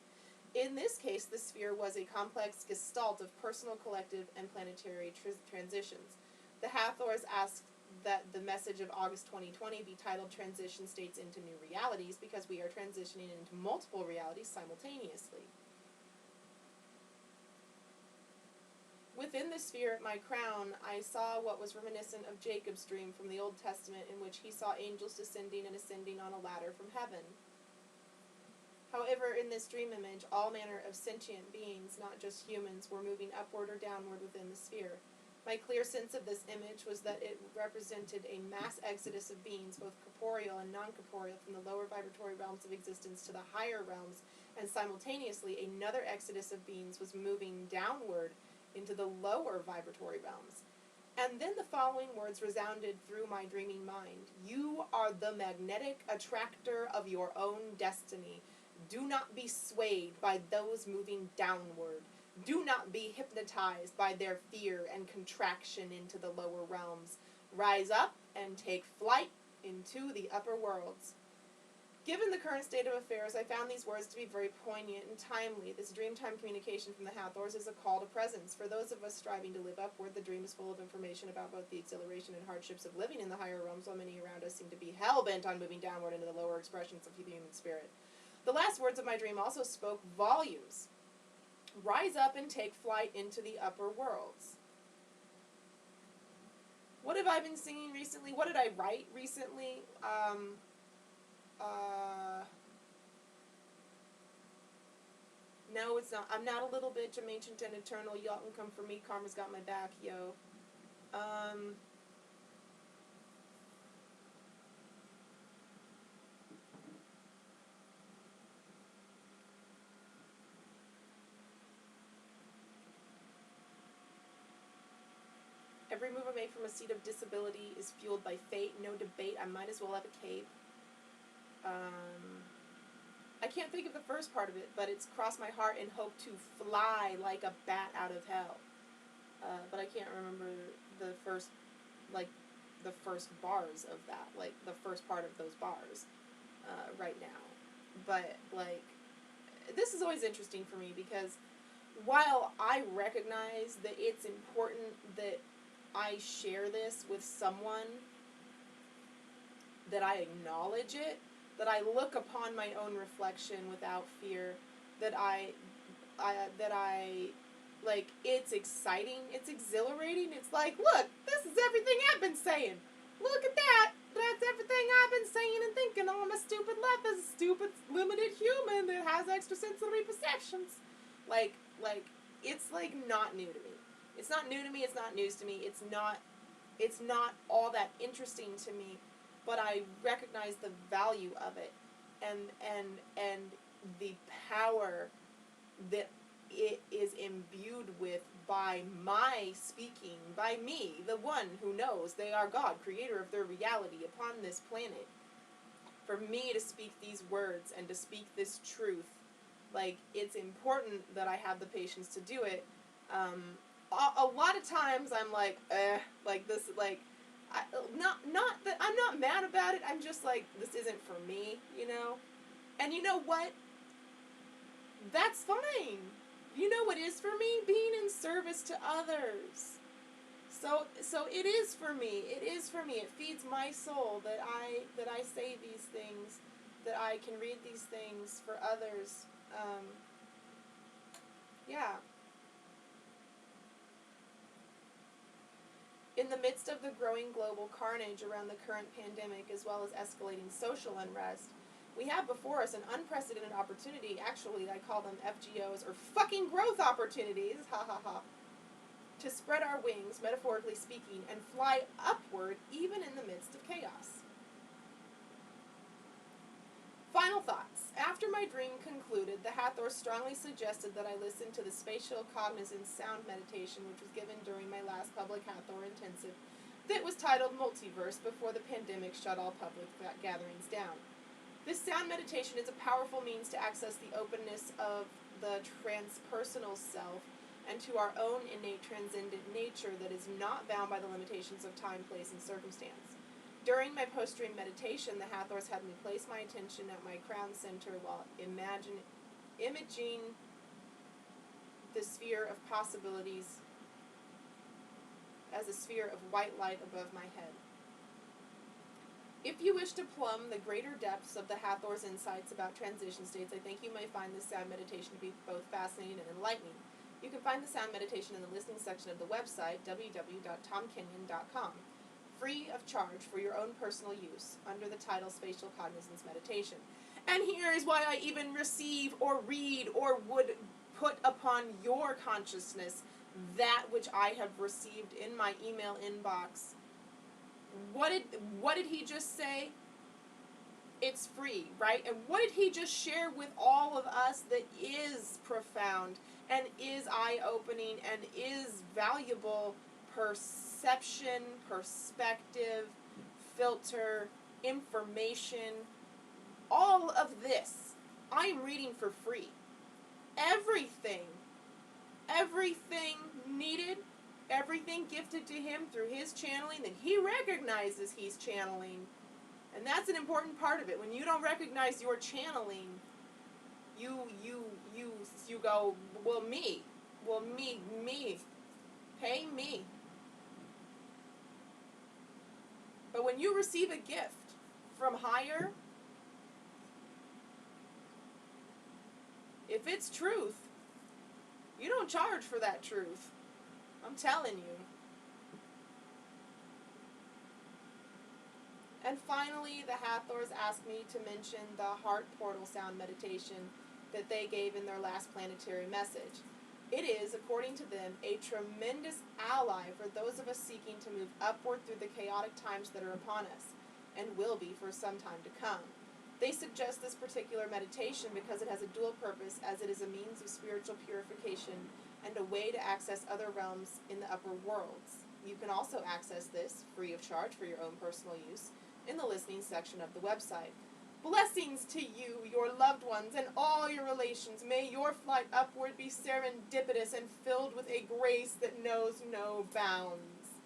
In this case, the sphere was a complex gestalt of personal, collective, and planetary transitions. The Hathors asked that the message of August 2020 be titled Transition States into New Realities because we are transitioning into multiple realities simultaneously. Within the sphere at my crown, I saw what was reminiscent of Jacob's dream from the Old Testament, in which he saw angels descending and ascending on a ladder from heaven. However, in this dream image, all manner of sentient beings, not just humans, were moving upward or downward within the sphere. My clear sense of this image was that it represented a mass exodus of beings, both corporeal and non-corporeal, from the lower vibratory realms of existence to the higher realms, and simultaneously another exodus of beings was moving downward into the lower vibratory realms. And then the following words resounded through my dreaming mind. You are the magnetic attractor of your own destiny. Do not be swayed by those moving downward. Do not be hypnotized by their fear and contraction into the lower realms. Rise up and take flight into the upper worlds. Given the current state of affairs, I found these words to be very poignant and timely. This dreamtime communication from the Hathors is a call to presence. For those of us striving to live upward, the dream is full of information about both the exhilaration and hardships of living in the higher realms, while many around us seem to be hell-bent on moving downward into the lower expressions of the human spirit. The last words of my dream also spoke volumes. Rise up and take flight into the upper worlds. What have I been singing recently? What did I write recently? No, it's not. I'm not a little bitch. I'm ancient and eternal. Y'all can come for me. Karma's got my back, yo. Every move I make from a seat of disability is fueled by fate. No debate. I might as well have a cape. I can't think of the first part of it, but it's crossed my heart and hope to fly like a bat out of hell. But I can't remember the first bars of that, like the first part of those bars, right now. But like, this is always interesting for me because while I recognize that it's important that I share this with someone, that I acknowledge it, that I look upon my own reflection without fear, that I like, it's exciting, it's exhilarating, it's like, look, this is everything I've been saying. Look at that. That's everything I've been saying and thinking on my stupid life as a stupid, limited human that has extrasensory perceptions. Like, it's, like, not new to me. It's not new to me, it's not news to me, it's not all that interesting to me, but I recognize the value of it, and the power that it is imbued with by my speaking, by me, the one who knows they are God, creator of their reality upon this planet. For me to speak these words and to speak this truth, like, it's important that I have the patience to do it. A lot of times I'm like, like this, like, not that I'm not mad about it. I'm just like, this isn't for me, you know. And you know what? That's fine. You know what is for me? Being in service to others. So it is for me. It is for me. It feeds my soul that I say these things, that I can read these things for others. Yeah. In the midst of the growing global carnage around the current pandemic, as well as escalating social unrest, we have before us an unprecedented opportunity. Actually, I call them FGOs, or fucking growth opportunities, ha ha ha, to spread our wings, metaphorically speaking, and fly upward even in the midst of chaos. Final thoughts. After my dream concluded, the Hathor strongly suggested that I listen to the spatial cognizance sound meditation, which was given during my last public Hathor intensive, that was titled Multiverse, before the pandemic shut all public gatherings down. This sound meditation is a powerful means to access the openness of the transpersonal self and to our own innate transcendent nature that is not bound by the limitations of time, place, and circumstance. During my post-dream meditation, the Hathors had me place my attention at my crown center while imaging the sphere of possibilities as a sphere of white light above my head. If you wish to plumb the greater depths of the Hathor's insights about transition states, I think you may find this sound meditation to be both fascinating and enlightening. You can find the sound meditation in the listening section of the website, www.tomkenyon.com, free of charge for your own personal use, under the title Spatial Cognizance Meditation. And here is why I even receive or read or would put upon your consciousness that which I have received in my email inbox. What did he just say? It's free, right? And what did he just share with all of us that is profound and is eye-opening and is valuable? Perception, perspective, filter, information, all of this I am reading for free. Everything needed, everything gifted to him through his channeling that he recognizes he's channeling. And that's an important part of it. When you don't recognize your channeling, you go, well, me, pay me. But when you receive a gift from higher, if it's truth, you don't charge for that truth. I'm telling you. And finally, the Hathors asked me to mention the heart portal sound meditation that they gave in their last planetary message. It is, according to them, a tremendous ally for those of us seeking to move upward through the chaotic times that are upon us, and will be for some time to come. They suggest this particular meditation because it has a dual purpose, as it is a means of spiritual purification and a way to access other realms in the upper worlds. You can also access this, free of charge for your own personal use, in the listening section of the website. Blessings to you, your loved ones, and all your relations. May your flight upward be serendipitous and filled with a grace that knows no bounds.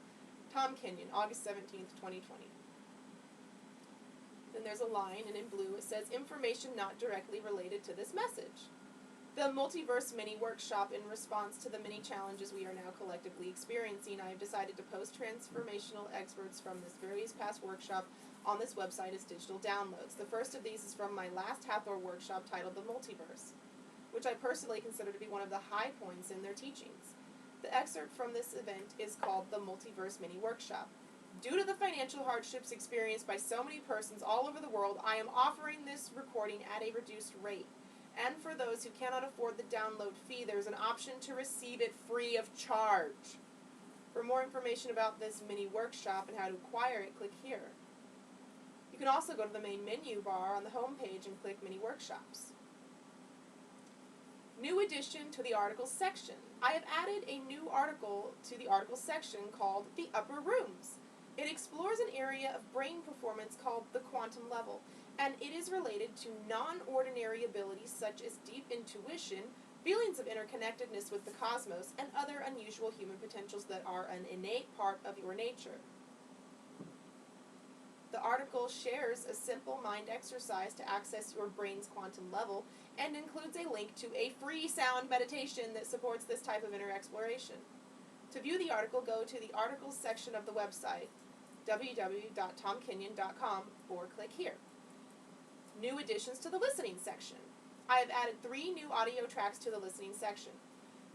Tom Kenyon, August 17th, 2020. Then there's a line, and in blue it says, information not directly related to this message. The Multiverse Mini Workshop, in response to the many challenges we are now collectively experiencing, I have decided to post transformational excerpts from this various past workshop on this website as digital downloads. The first of these is from my last Hathor workshop titled The Multiverse, which I personally consider to be one of the high points in their teachings. The excerpt from this event is called The Multiverse Mini Workshop. Due to the financial hardships experienced by so many persons all over the world, I am offering this recording at a reduced rate. And for those who cannot afford the download fee, there is an option to receive it free of charge. For more information about this mini workshop and how to acquire it, click here. You can also go to the main menu bar on the home page and click Mini Workshops. New addition to the articles section. I have added a new article to the articles section called The Upper Rooms. It explores an area of brain performance called the quantum level, and it is related to non-ordinary abilities such as deep intuition, feelings of interconnectedness with the cosmos, and other unusual human potentials that are an innate part of your nature. The article shares a simple mind exercise to access your brain's quantum level and includes a link to a free sound meditation that supports this type of inner exploration. To view the article, go to the articles section of the website, www.tomkenyon.com, or click here. New additions to the listening section. I have added 3 new audio tracks to the listening section.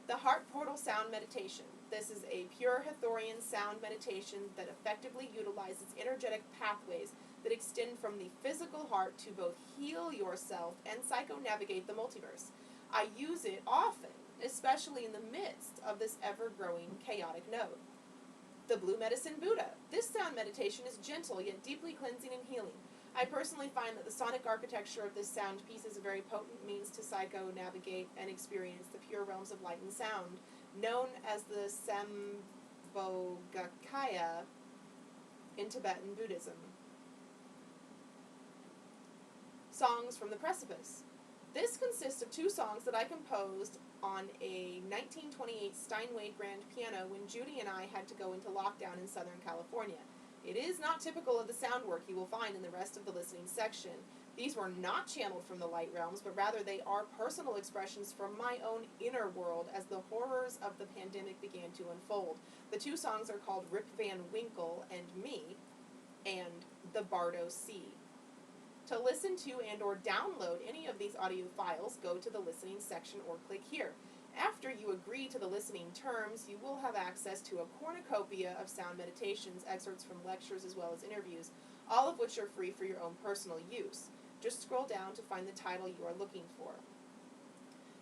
The Heart Portal Sound Meditation. This is a pure Hathorian sound meditation that effectively utilizes energetic pathways that extend from the physical heart to both heal yourself and psycho-navigate the multiverse. I use it often, especially in the midst of this ever-growing chaotic node. The Blue Medicine Buddha. This sound meditation is gentle yet deeply cleansing and healing. I personally find that the sonic architecture of this sound piece is a very potent means to psycho-navigate and experience the pure realms of light and sound, known as the Sambhogakaya in Tibetan Buddhism. Songs from the Precipice. This consists of 2 songs that I composed on a 1928 Steinway grand piano when Judy and I had to go into lockdown in Southern California. It is not typical of the sound work you will find in the rest of the listening section. These were not channeled from the light realms, but rather they are personal expressions from my own inner world as the horrors of the pandemic began to unfold. The 2 songs are called Rip Van Winkle and Me, and The Bardo Sea. To listen to and or download any of these audio files, go to the listening section or click here. After you agree to the listening terms, you will have access to a cornucopia of sound meditations, excerpts from lectures, as well as interviews, all of which are free for your own personal use. Just scroll down to find the title you are looking for.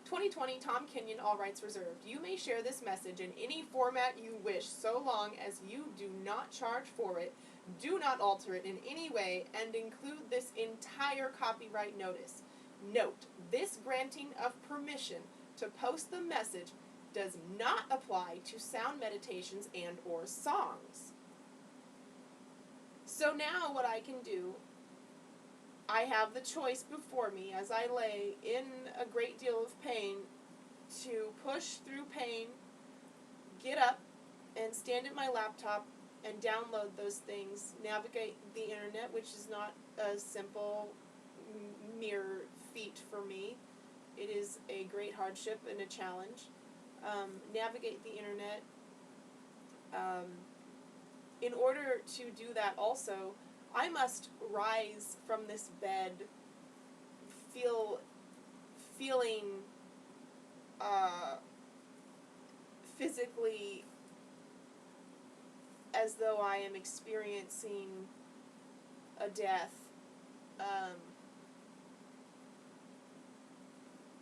2020 Tom Kenyon, all rights reserved. You may share this message in any format you wish, so long as you do not charge for it, do not alter it in any way, and include this entire copyright notice. Note, this granting of permission to post the message does not apply to sound meditations and or songs. So now what I can do, I have the choice before me as I lay in a great deal of pain to push through pain, get up, and stand at my laptop and download those things, navigate the internet, which is not a simple, mere feat for me. It is a great hardship and a challenge. Navigate the internet. In order to do that also, I must rise from this bed feeling physically as though I am experiencing a death.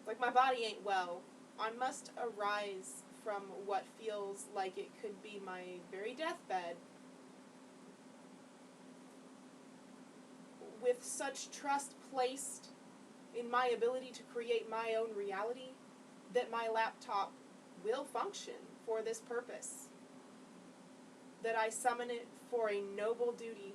Like my body ain't well. I must arise from what feels like it could be my very deathbed with such trust placed in my ability to create my own reality that my laptop will function for this purpose, that I summon it for a noble duty.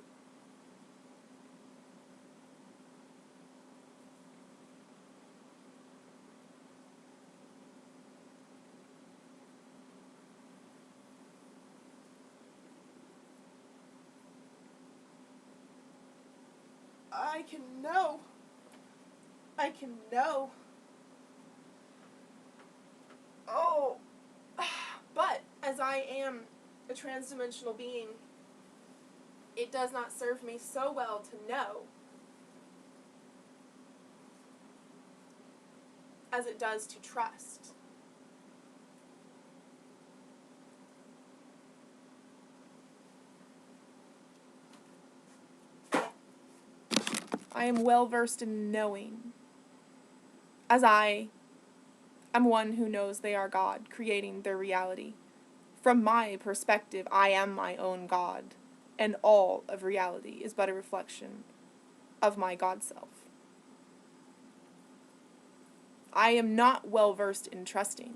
I can know as I am a transdimensional being, it does not serve me so well to know as it does to trust. I am well versed in knowing, as I am one who knows they are God, creating their reality. From my perspective, I am my own God, and all of reality is but a reflection of my God self. I am not well versed in trusting,